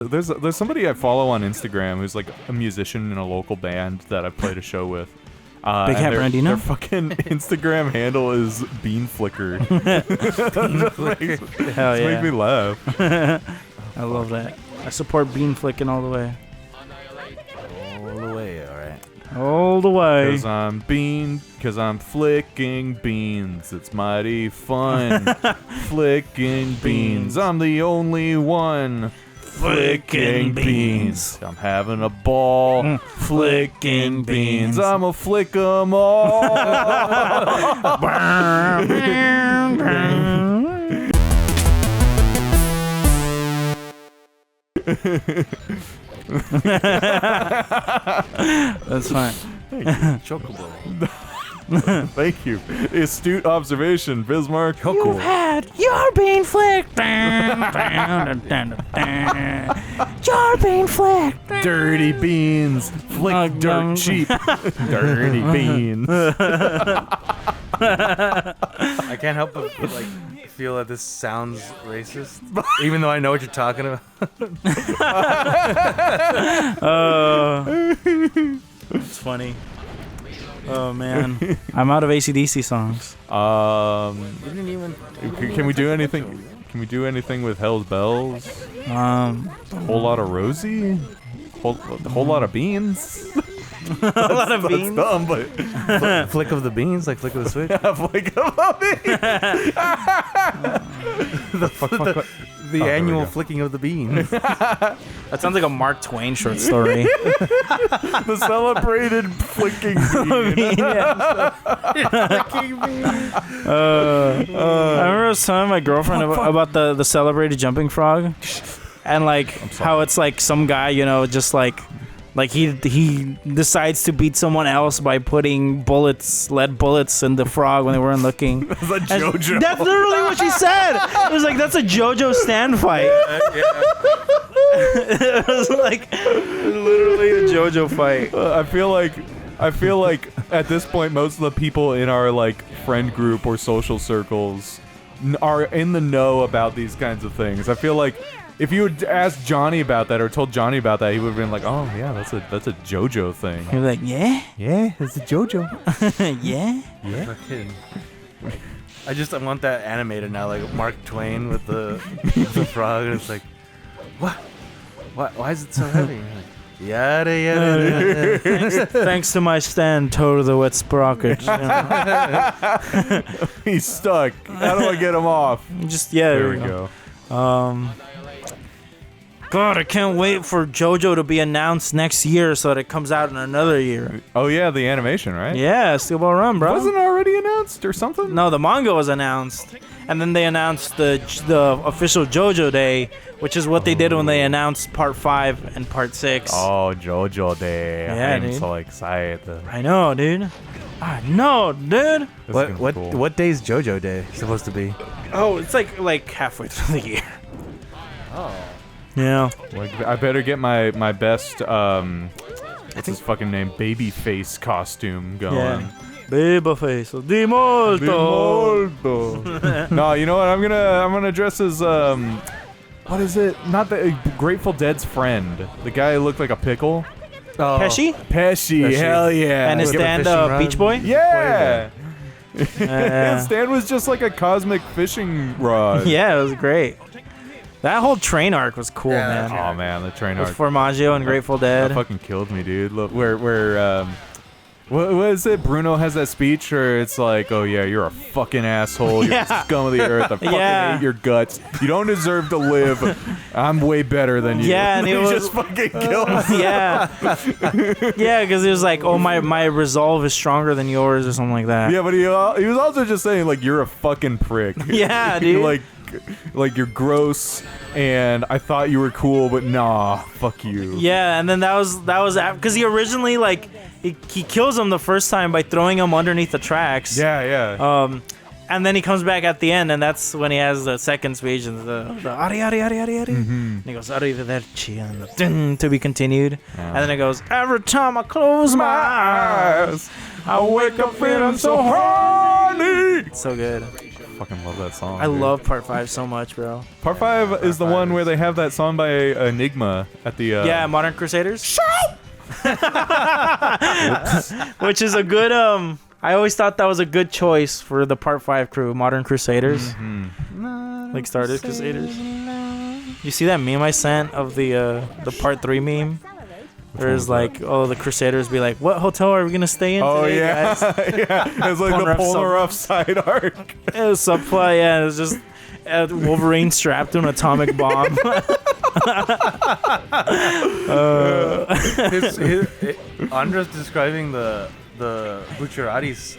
There's somebody I follow on Instagram who's like a musician in a local band that I played a show with. Big Hat Brandino? Their fucking Instagram handle is Bean Flicker. Hell yeah. Make me laugh. I love that. I support bean flicking all the way. All the way, alright. All the way. Cause I'm flicking beans. It's mighty fun. Flicking beans. I'm the only one. Flicking beans. I'm having a ball. Flicking beans. I'ma flick 'em all. That's fine. Chocobo. Thank you. Astute observation, Bismarck. You've had your bean flicked. Your bean flicked. Dirty beans. Flick dirt cheap. Dirty beans. I can't help but like feel that this sounds racist, even though I know what you're talking about. It's funny. Oh man, I'm out of AC/DC songs. Can we do anything? Can we do anything with Hell's Bells? A whole lot of Rosie. A whole lot of beans. A lot of beans. That's dumb, but Flick of the beans, like flick of the switch. flick of the beans. The annual flicking of the beans. That sounds like a Mark Twain short story. The celebrated flicking bean. I remember I was telling my girlfriend about the celebrated jumping frog, and like how it's like some guy, you know, just like he decides to beat someone else by putting lead bullets in the frog when they weren't looking. That's a JoJo. That's literally what she said. It was like, that's a JoJo stand fight. It was like literally a JoJo fight. I feel like at this point most of the people in our like friend group or social circles are in the know about these kinds of things. I feel like if you had asked Johnny about that or told Johnny about that, he would have been like, "Oh yeah, that's a JoJo thing." You're like, yeah, it's a JoJo. yeah. I want that animated now, like Mark Twain with the frog, and it's like, what? Why is it so heavy? Like, yada yada. Thanks to my stand, Toto the Wet Sprocket. He's stuck. How do I get him off? There we go. God, I can't wait for JoJo to be announced next year so that it comes out in another year. Oh yeah, the animation, right? Yeah, Steel Ball Run, bro. Wasn't it already announced or something? No, the manga was announced, and then they announced the official JoJo Day, which is what they did when they announced Part 5 and Part 6. Oh, JoJo Day! Yeah, I'm dude. so excited. I know, dude. What day is JoJo Day supposed to be? Oh, it's like halfway through the year. Oh. Yeah. Like, I better get my best what's his fucking name? Babyface costume going. Yeah. Babyface di molto. No, you know what? I'm gonna dress as what is it? Not the Grateful Dead's friend. The guy who looked like a pickle. Oh. Pesci, hell yeah. and his stand Beach Boy. Yeah. Stan was just like a cosmic fishing rod. Yeah, it was great. That whole train arc was cool, man. Oh man, the train With arc. Formaggio and Grateful Dead. That fucking killed me, dude. Look, where what is it? Bruno has that speech where it's like, "Oh yeah, you're a fucking asshole. You're the scum of the earth. I fucking hate your guts. You don't deserve to live. I'm way better than you." Yeah, and he just fucking killed him. Yeah, because he was like, "Oh, my resolve is stronger than yours," or something like that. Yeah, but he was also just saying like, "You're a fucking prick." Yeah, dude. Like you're gross, and I thought you were cool, but nah, fuck you. Yeah, and then that was because he originally he kills him the first time by throwing him underneath the tracks. Yeah. And then he comes back at the end, and that's when he has the second speech and the ari ari ari ari ari. And he goes arrivederci and the ding to be continued. And then it goes, every time I close my eyes, I wake up feeling so horny. It's so good. fucking love that song. I dude. love Part 5 so much, bro. Part 5 is the one where they have that song by Enigma at the. Yeah, Modern Crusaders. Which is a good. I always thought that was a good choice for the Part 5 crew, Modern Crusaders. Mm-hmm. Like Stardust Crusaders. You see that meme I sent of the Part 3 meme? Where it's like, oh, the Crusaders be like, what hotel are we gonna stay in Oh today, yeah, guys? yeah. It's like the Polnareff side arc. It was subplot, yeah. It was just Wolverine strapped to an atomic bomb. Andres describing the Bucciarati's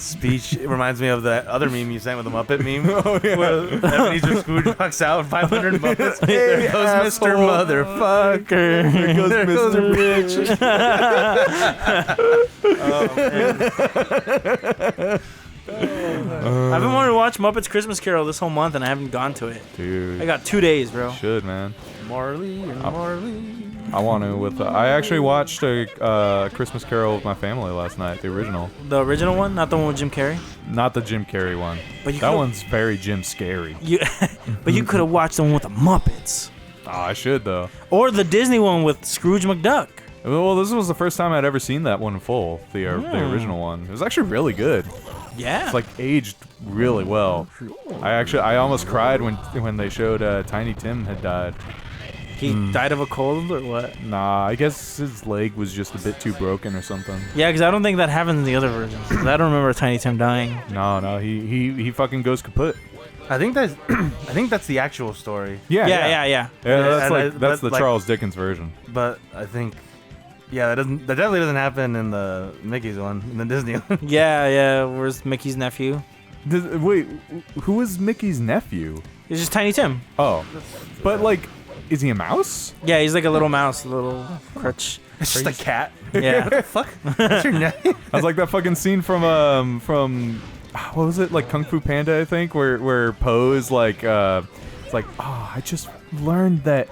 speech. It reminds me of that other meme you sent with the Muppet meme. Oh yeah. Where Ebenezer Scrooge walks out 500 Muppets. Hey, There goes Mr. asshole. Motherfucker. There goes Mr. Rich. I've been wanting to watch Muppets Christmas Carol this whole month, and I haven't gone to it. Dude, I got 2 days, bro. should man. Marley and Marley. I want to with. I actually watched a Christmas Carol with my family last night. The original, The original one, not the one with Jim Carrey. not the Jim Carrey one. But you That could've- one's very Jim Scary. You, but you could have watched the one with the Muppets, Oh, I should though. or the Disney one with Scrooge McDuck. Well, this was the first time I'd ever seen that one in full. The original one. It was actually really good. Yeah. It's like aged really well. I almost cried when they showed Tiny Tim had died. He died of a cold or what? Nah, I guess his leg was just a bit too broken or something. Yeah, because I don't think that happens in the other versions. 'Cause I don't remember Tiny Tim dying. No, he fucking goes kaput. I think that's the actual story. Yeah. Yeah, that's And like that's the like- Charles Dickens version. But I think, yeah, that definitely doesn't happen in the Mickey's one, in the Disney one. Yeah. Where's Mickey's nephew? Wait, who is Mickey's nephew? It's just Tiny Tim. Oh, but like, is he a mouse? Yeah, he's like a little mouse, a little crutch. It's just a cat. Yeah. What the fuck? What's your name? I was like that fucking scene from what was it, like Kung Fu Panda, I think, where Po is like it's like, oh, I just learned that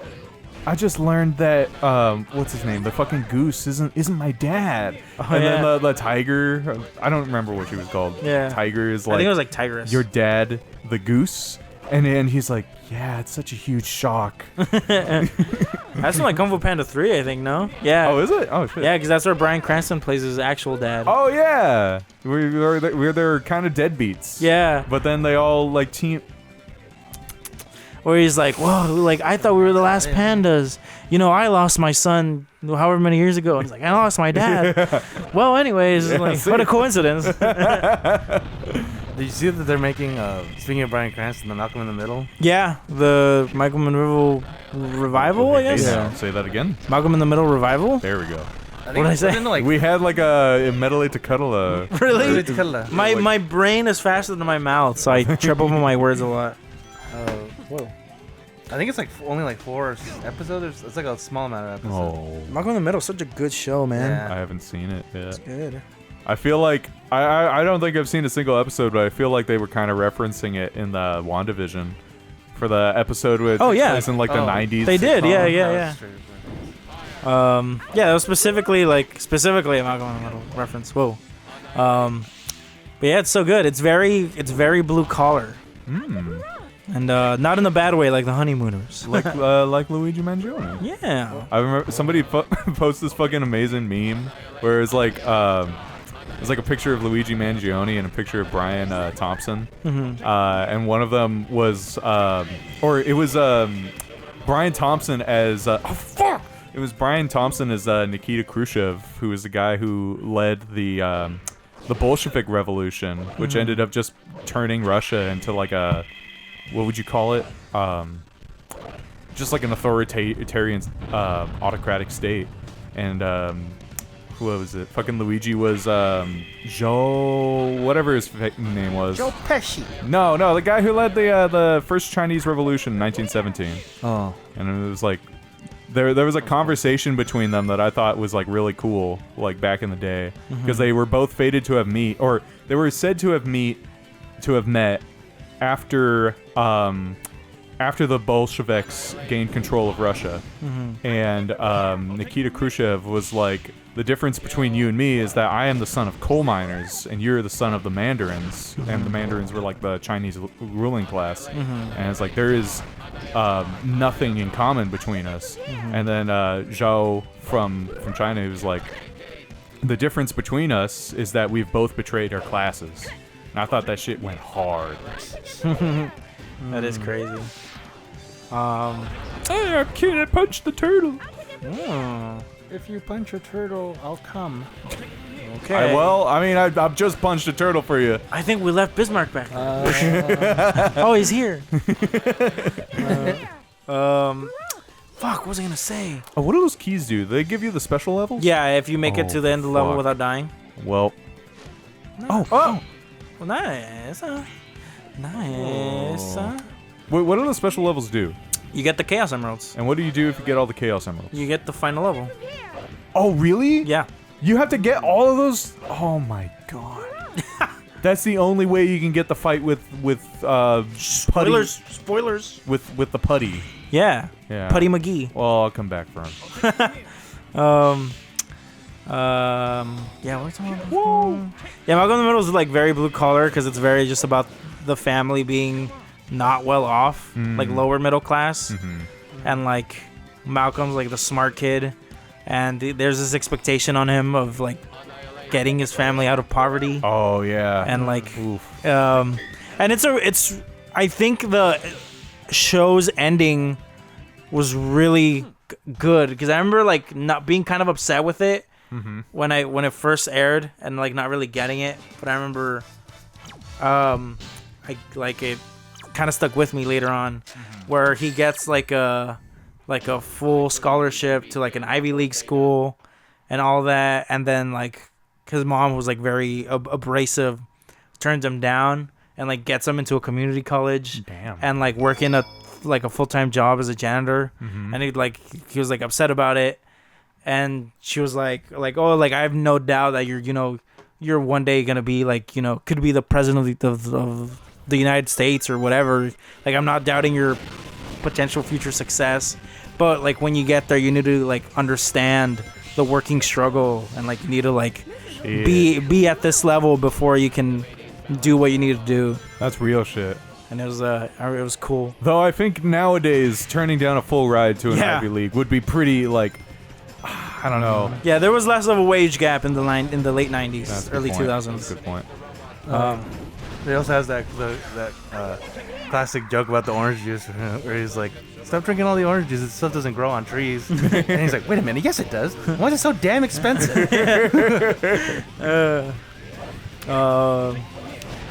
what's his name, the fucking goose isn't my dad. And yeah. then the tiger, I don't remember what she was called. Yeah. Tiger is I like, think it was like Tigress. your dad, the goose. And he's like, yeah, it's such a huge shock. That's from like Kung Fu Panda 3, I think, no? Yeah. Oh, is it? Oh, shit. Yeah, because that's where Bryan Cranston plays his actual dad. Oh, yeah. Where they're kind of deadbeats. Yeah. But then they all, like, team... Where he's like, whoa, like, I thought we were the last pandas. You know, I lost my son however many years ago. And he's like, I lost my dad. Well, anyways, like, see? what a coincidence. Did you see that they're making, speaking of Bryan Cranston, the Malcolm in the Middle? Yeah, the Michael Monroe revival, I guess? Yeah. Say that again. Malcolm in the Middle revival? There we go. I What'd I say? We had, like, a medley to cuddle Really? Color. My brain is faster than my mouth, so I trip over my words a lot. Whoa. I think it's like only like 4 episodes. It's like a small amount of episodes. Oh. Malcolm in the Middle is such a good show, man. Yeah. I haven't seen it yet. It's good. I feel like... I don't think I've seen a single episode, but I feel like they were kind of referencing it in the WandaVision. For the episode with... Oh, yeah. It's in, like, the 90s. They did, yeah. That's true. Yeah, it was specifically a Malcolm in the Middle reference. Whoa. But yeah, it's so good. It's very blue collar. And not in a bad way, like the Honeymooners. like Luigi Mangione. Yeah. I remember somebody posted this fucking amazing meme where it's like a picture of Luigi Mangione and a picture of Brian Thompson, and one of them was Brian Thompson as it was Brian Thompson as Nikita Khrushchev, who was the guy who led the Bolshevik Revolution, which ended up just turning Russia into like a, what would you call it? Just like an authoritarian, autocratic state. And who was it? Fucking Luigi was Joe, whatever his name was. Joe Pesci. No, the guy who led the first Chinese Revolution in 1917. Oh. And it was like, there was a conversation between them that I thought was like really cool, like back in the day, because they were both fated to have they were said to have met after after the Bolsheviks gained control of Russia, and Nikita Khrushchev was like, the difference between you and me is that I am the son of coal miners, and you're the son of the Mandarins, and the Mandarins were like the Chinese ruling class, and it's like there is nothing in common between us. And then Zhao from China was like, the difference between us is that we've both betrayed our classes. And I thought that shit went hard. That is crazy. Hey, I'm cute. I punched the turtle. If you punch a turtle, I'll come. Okay. I've just punched a turtle for you. I think we left Bismarck back. Oh, he's here. Fuck, what was I gonna say? Oh, what do those keys do? Do they give you the special levels? Yeah, if you make it to the end of the level fuck. without dying. Well. Oh. Well, nice. Nice. Wait, what do the special levels do? You get the Chaos Emeralds. And what do you do if you get all the Chaos Emeralds? You get the final level. Oh, really? Yeah. You have to get all of those? Oh my god. That's the only way you can get the fight with putty. Spoilers. With the putty. Yeah. Yeah. Putty McGee. Well, I'll come back for him. Yeah, what's on? Yeah, Malcolm in the Middle is like very blue collar because it's very just about the family being not well off, like lower middle class, and like Malcolm's like the smart kid, and there's this expectation on him of like getting his family out of poverty. Oh yeah. And like, oof. And it's I think the show's ending was really good because I remember like not being kind of upset with it when it first aired and like not really getting it, but I remember it kind of stuck with me later on, where he gets like a full scholarship to like an Ivy League school and all that, and then like his mom was like very abrasive, turns him down and like gets him into a community college. Damn. And like working a full-time job as a janitor, and he was like upset about it, and she was like oh, like I have no doubt that you're one day gonna be like could be the president of the United States or whatever. Like I'm not doubting your potential future success, but like when you get there you need to like understand the working struggle, and like you need to like be at this level before you can do what you need to do. That's real shit. And it was cool. Though I think nowadays turning down a full ride to an Ivy League would be pretty like, I don't know. Yeah, there was less of a wage gap in the late 90s, That's a early good point. 2000s. That's a good point. He also has that classic joke about the orange juice where he's like, stop drinking all the orange juice. This stuff doesn't grow on trees. And he's like, wait a minute. Yes, it does. Why is it so damn expensive?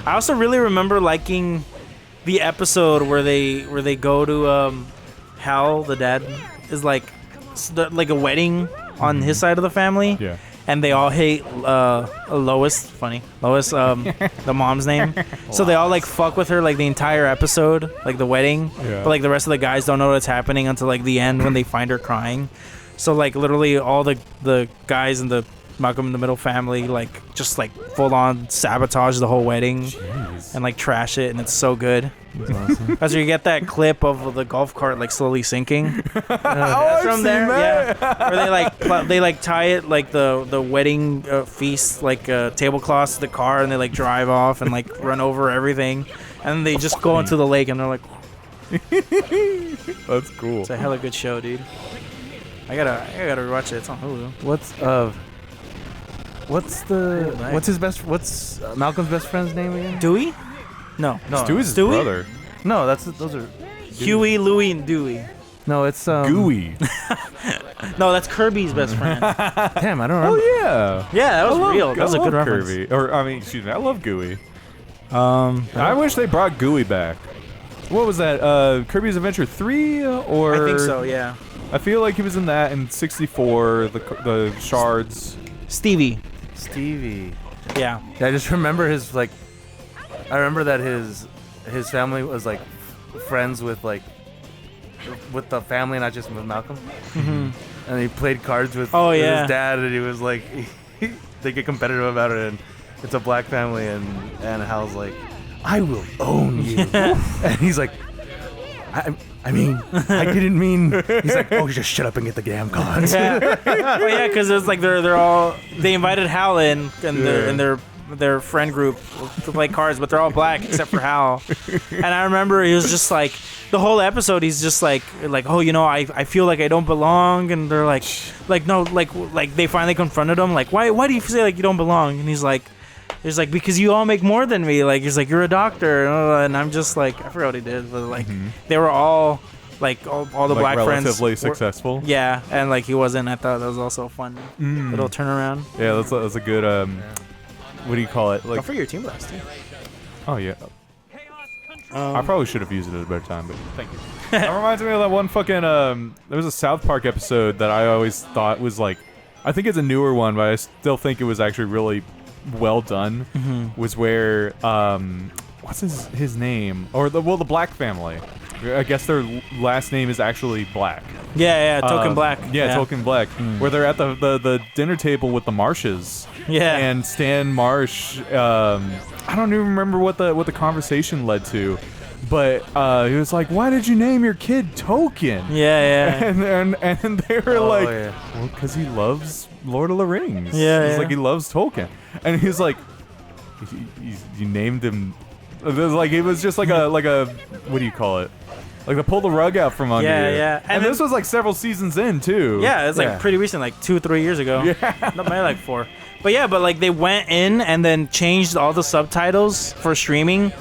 I also really remember liking the episode where they go to Hal, the dad, is like a wedding on his side of the family. Yeah. And they all hate Lois. Funny. Lois, the mom's name. So they all like fuck with her like the entire episode, like the wedding. Yeah. But like the rest of the guys don't know what's happening until like the end when they find her crying. So like literally all the guys in the Malcolm in the Middle family like just like full on sabotage the whole wedding. Jeez. And like trash it, and it's so good. That's awesome. As you get that clip of the golf cart like slowly sinking. I've From seen there, that. yeah. Where they tie it like the wedding feast like tablecloths to the car, and they like drive off and like run over everything, and then they just go into the lake, and they're like, That's cool. it's a hella good show, dude. I gotta rewatch it. It's on Hulu. What's Malcolm's best friend's name again? Dewey? No. Stewie's his Stewie? brother. No, those are. Huey, Louie, and Dewey. No, it's Gooey. No, that's Kirby's best friend. Damn, I don't Oh remember. yeah. Yeah, that was real. That was a good I love reference. Kirby. Or I mean, excuse me, I love Gooey. I wish they brought Gooey back. What was that? Kirby's Adventure 3 or? I think so. Yeah. I feel like he was in that in 64. The shards. Stevie. Yeah, I just remember his like. I remember that his family was like friends with the family, not just with Malcolm. And he played cards with Oh, yeah. his dad, and he was like, they get competitive about it, and it's a black family, and Hal's like, I will own you, and he's like, I mean, I didn't mean. He's like, oh, just shut up and get the damn cards. Yeah, well, yeah, because it's like they invited Hal in and their friend group to play cards, but they're all black except for Hal. And I remember he was just like the whole episode. He's just like oh, you know, I feel like I don't belong, and they're like no, like they finally confronted him like why do you say like you don't belong? And he's like because you all make more than me. Like he's like you're a doctor, and I'm just like I forgot what he did, but like they were all like all the like black friends relatively successful. Yeah, and like he wasn't. I thought that was also a fun little turnaround. Yeah, that's a good what do you call it? Like Don't forget your team blast too. oh yeah. I probably should have used it at a better time, but thank you. That reminds me of that one fucking there was a South Park episode that I always thought was like, I think it's a newer one, but I still think it was actually really well done. Was where what's his name, or the Black family, I guess their last name is actually Black. Yeah, Token Black. Yeah, Token Black. Where they're at the dinner table with the Marshes. Yeah. And Stan Marsh, I don't even remember what the conversation led to, but he was like, "Why did you name your kid Token?" Yeah. And they were well, because he loves Lord of the Rings. Yeah, It's like he loves Tolkien, and he's like, you named him. It was just like a what do you call it? Like they pull the rug out from under you. Yeah. And this was like several seasons in too. Yeah, it's like pretty recent, like 2-3 years ago. Yeah. Not maybe like 4. But yeah, but like they went in and then changed all the subtitles for streaming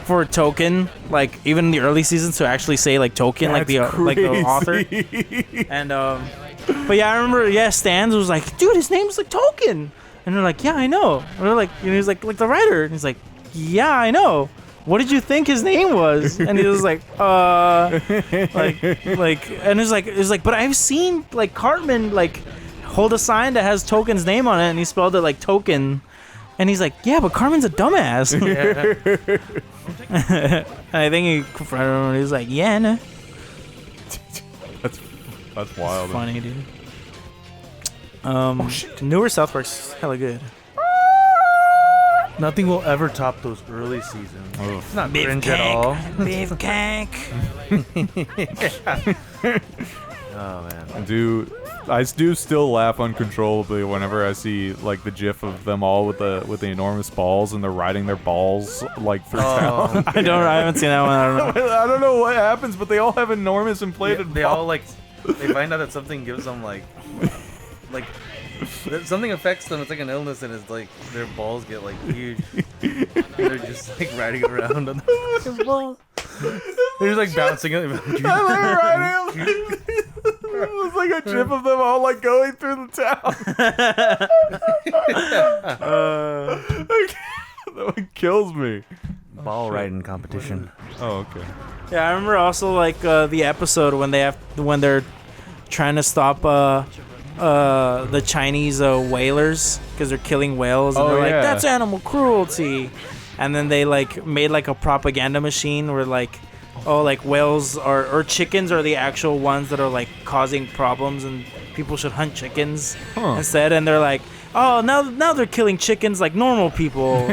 for Token, like even in the early seasons to actually say like Token, like the author. And but yeah, I remember Stans was like, dude, his name's like Token. And they're like, yeah, I know. And they're like, you know, he's like the writer. And he's like, yeah, I know. What did you think his name was? And he was like, and it's like, but I've seen like Cartman like hold a sign that has Token's name on it, and he spelled it like Token, and he's like, yeah, but Cartman's a dumbass. And I think he confronted him, and he was like, yeah, no. That's wild. Funny, dude. Newer South Park's hella good. Nothing will ever top those early seasons. It's not cringe at all. Beef cake. Oh man. I do still laugh uncontrollably whenever I see like the GIF of them all with the enormous balls, and they're riding their balls like through town. I haven't seen that one. I don't know. I don't know what happens, but they all have enormous inflated balls. They all like they find out that something gives them like something affects them. It's like an illness, and it's like their balls get like huge. And they're just like riding around on the ball. They're just like bouncing it. It was like a GIF of them all like going through the town. That one kills me. Ball riding competition. Oh, okay. Yeah, I remember also like the episode when they're trying to stop the Chinese whalers because they're killing whales, and they're like, that's animal cruelty. And then they like made like a propaganda machine where like, oh, like whales or chickens are the actual ones that are like causing problems, and people should hunt chickens instead. And they're like, oh, now they're killing chickens like normal people,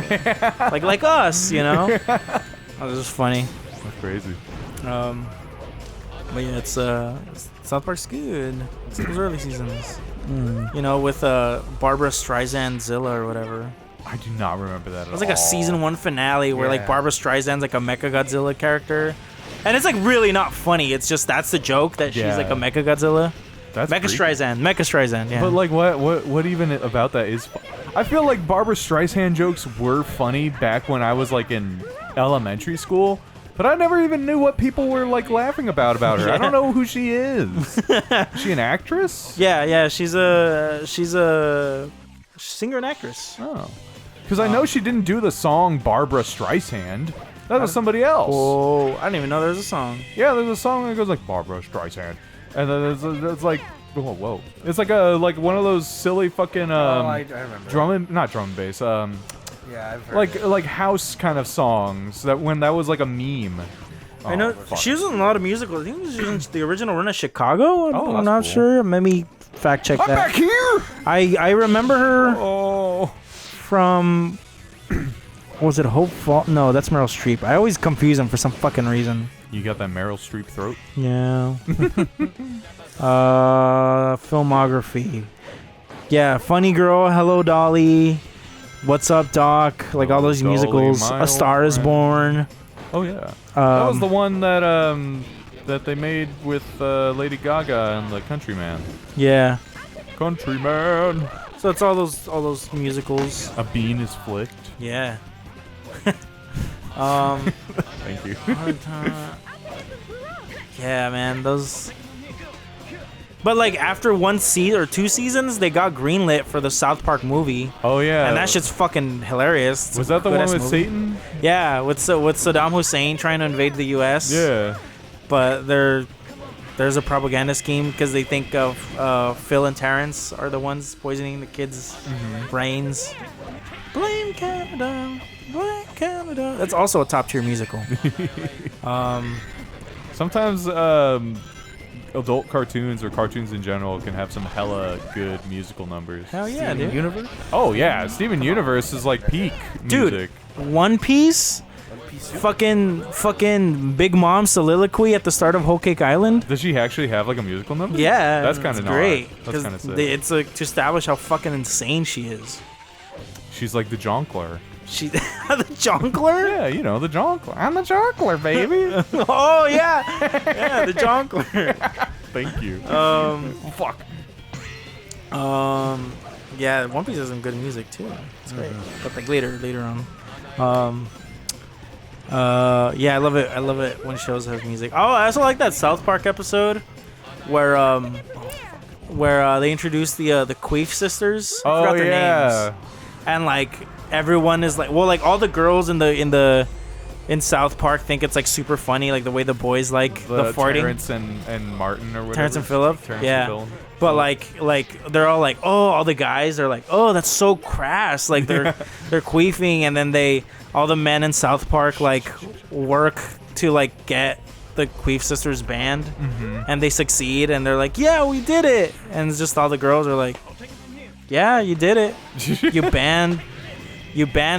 like us, you know. That was just funny. That's crazy. But yeah, it's South Park's good. It's those early seasons. You know, with Barbara Streisand Zilla or whatever. I do not remember that at all. It was like a season 1 finale where like Barbara Streisand's like a Mecha Godzilla character. And it's like really not funny. It's just that's the joke that she's like a Mecha Godzilla. That's Mecha Streisand, yeah. But like what even about that is I feel like Barbara Streisand jokes were funny back when I was like in elementary school, but I never even knew what people were like laughing about her. I don't know who she is. Is she an actress? Yeah, she's a singer and actress. Oh. Cuz I know she didn't do the song Barbara Streisand. That was somebody else. Oh, I didn't even know there was a song. Yeah, there's a song that goes like Barbara Streisand. And then it's like whoa. It's like one of those silly fucking I remember. not drum and bass. Yeah, I've heard like house kind of songs that was like a meme. I know she was in a lot of musicals. I think she was in the original Run of Chicago. I'm not sure. Let me fact check that. I'm back here. I remember her from was it Hope Fall? No, that's Meryl Streep. I always confuse them for some fucking reason. You got that Meryl Streep throat. Yeah. Filmography. Yeah, Funny Girl, Hello Dolly, What's Up Doc, like all those Dolly, musicals. My A Old Star Is Friend. Born. Oh yeah, that was the one that they made with Lady Gaga and the Countryman. Yeah. Countryman. So it's all those musicals. A bean is flicked. Yeah. Thank you. Yeah, man, those. But like after one season or 2 seasons, they got greenlit for the South Park movie, Oh yeah. and that shit's fucking hilarious. It's Was a that the one good-ass with movie. Satan? Yeah, with Saddam Hussein trying to invade the U.S. Yeah. But there's a propaganda scheme because they think of Phil and Terrence are the ones poisoning the kids' brains. Blame Canada, blame Canada. That's also a top tier musical. Sometimes adult cartoons or cartoons in general can have some hella good musical numbers. Hell yeah, dude. Universe? Oh yeah, Steven Universe is like peak Dude, music. One Piece. Fucking Big Mom soliloquy at the start of Whole Cake Island. Does she actually have like a musical number? Yeah, That's kind of great. That's kind of sick. It's like to establish how fucking insane she is. She's like the jonkler. She the jonkler. Yeah, you know the jonkler. I'm the jonkler, baby. Oh yeah, yeah, the jonkler. Thank you. Fuck. Yeah, One Piece has some good music too. It's great, but like later on. Yeah, I love it. I love it when shows have music. Oh, I also like that South Park episode where they introduced the Queef sisters. I forgot their names. And like everyone is like, well, like all the girls in South Park think it's like super funny, like the way the boys like the farting. Terrence and Martin or whatever. Terrence and Phillip. Terrence Yeah. and Phil. But like they're all like, oh, all the guys are like, oh, that's so crass. Like they're queefing, and then all the men in South Park like work to like get the Queef sisters banned, and they succeed, and they're like, yeah, we did it. And it's just all the girls are like, yeah, you did it. You banned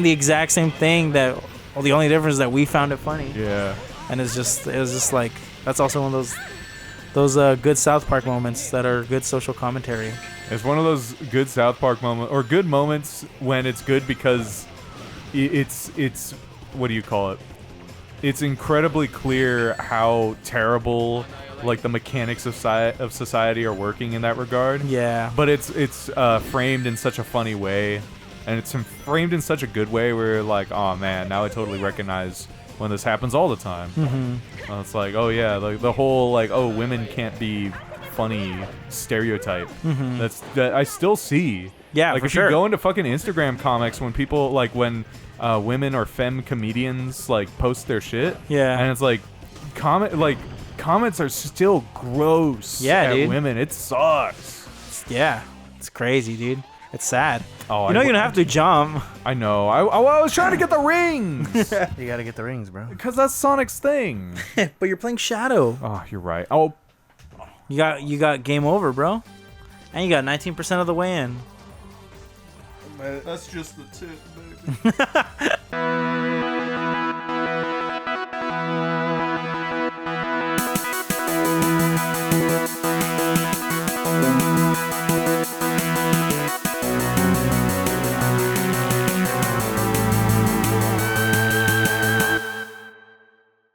the exact same thing that. Well, the only difference is that we found it funny. Yeah. And it was just like that's also one of those good South Park moments that are good social commentary. It's one of those good South Park moments, or good moments when it's good because it's what do you call it? It's incredibly clear how terrible like the mechanics of society are working in that regard. Yeah. But it's framed in such a funny way, and it's framed in such a good way where you're like, oh man, now I totally recognize when this happens all the time. It's like, oh yeah, like the whole like, oh, women can't be funny stereotype. That I still see. Yeah, like for if sure. you go into fucking Instagram comics when people like when women or femme comedians like post their shit. Yeah. And it's like comments are still gross. Yeah, at dude. women. It sucks. Yeah. It's crazy, dude. It's sad. Oh, you don't have to jump. I know. I was trying to get the rings. You gotta get the rings, bro. Because that's Sonic's thing. But you're playing Shadow. Oh, you're right. Oh, You got game over, bro. And you got 19% of the way in. that's just the tip, baby.